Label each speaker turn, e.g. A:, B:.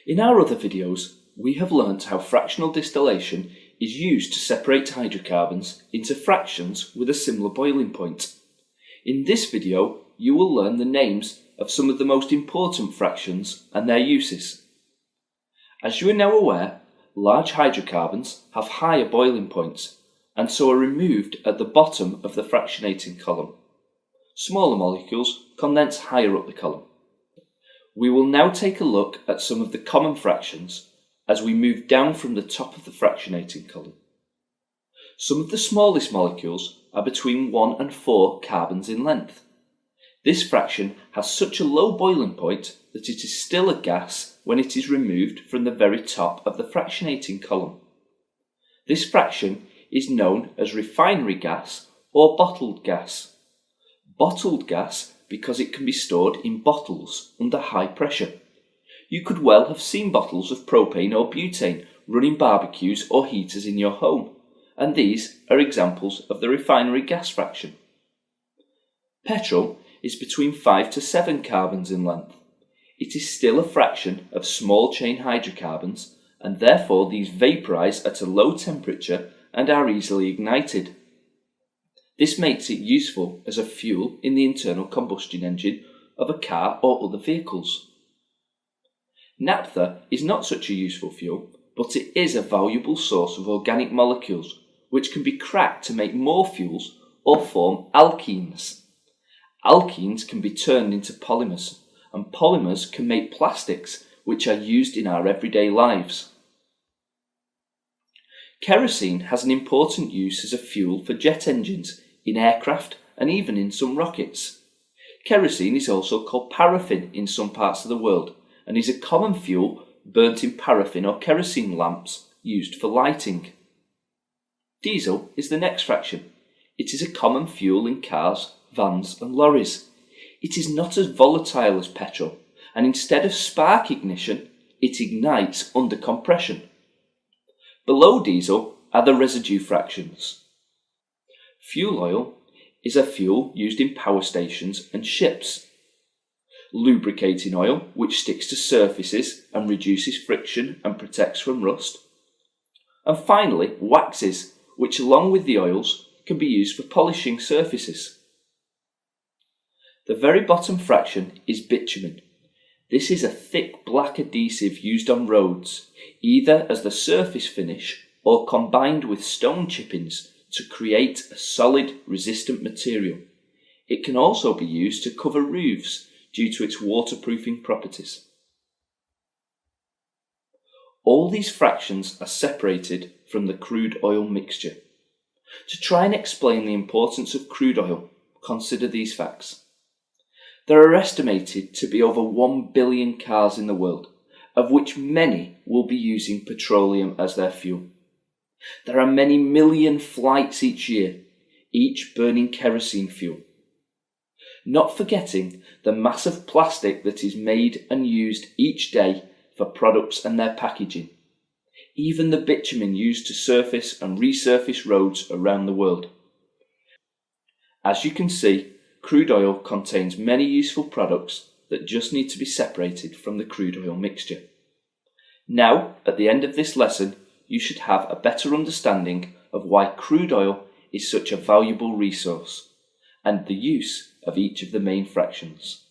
A: In our other videos, we have learnt how fractional distillation is used to separate hydrocarbons into fractions with a similar boiling point. In this video, you will learn the names of some of the most important fractions and their uses. As you are now aware, large hydrocarbons have higher boiling points and so are removed at the bottom of the fractionating column. Smaller molecules condense higher up the column. We will now take a look at some of the common fractions as we move down from the top of the fractionating column. Some of the smallest molecules are between 1 and 4 carbons in length. This fraction has such a low boiling point that it is still a gas when it is removed from the very top of the fractionating column. This fraction is known as refinery gas or bottled gas. Bottled gas because it can be stored in bottles under high pressure. You could well have seen bottles of propane or butane running barbecues or heaters in your home, and these are examples of the refinery gas fraction. Petrol is between 5 to 7 carbons in length. It is still a fraction of small chain hydrocarbons, and therefore these vaporize at a low temperature and are easily ignited. This makes it useful as a fuel in the internal combustion engine of a car or other vehicles. Naphtha is not such a useful fuel, but it is a valuable source of organic molecules which can be cracked to make more fuels or form alkenes. Alkenes can be turned into polymers, and polymers can make plastics which are used in our everyday lives. Kerosene has an important use as a fuel for jet engines, in aircraft and even in some rockets. Kerosene is also called paraffin in some parts of the world and is a common fuel burnt in paraffin or kerosene lamps used for lighting. Diesel is the next fraction. It is a common fuel in cars, vans and lorries. It is not as volatile as petrol, and instead of spark ignition, it ignites under compression. Below diesel are the residue fractions. Fuel oil is a fuel used in power stations and ships. Lubricating oil, which sticks to surfaces and reduces friction and protects from rust. And finally, waxes, which along with the oils can be used for polishing surfaces. The very bottom fraction is bitumen. This is a thick black adhesive used on roads, either as the surface finish or combined with stone chippings to create a solid, resistant material. It can also be used to cover roofs due to its waterproofing properties. All these fractions are separated from the crude oil mixture. To try and explain the importance of crude oil, consider these facts. There are estimated to be over 1 billion cars in the world, of which many will be using petroleum as their fuel. There are many million flights each year, each burning kerosene fuel. Not forgetting the mass of plastic that is made and used each day for products and their packaging. Even the bitumen used to surface and resurface roads around the world. As you can see, crude oil contains many useful products that just need to be separated from the crude oil mixture. Now, at the end of this lesson, you should have a better understanding of why crude oil is such a valuable resource and the use of each of the main fractions.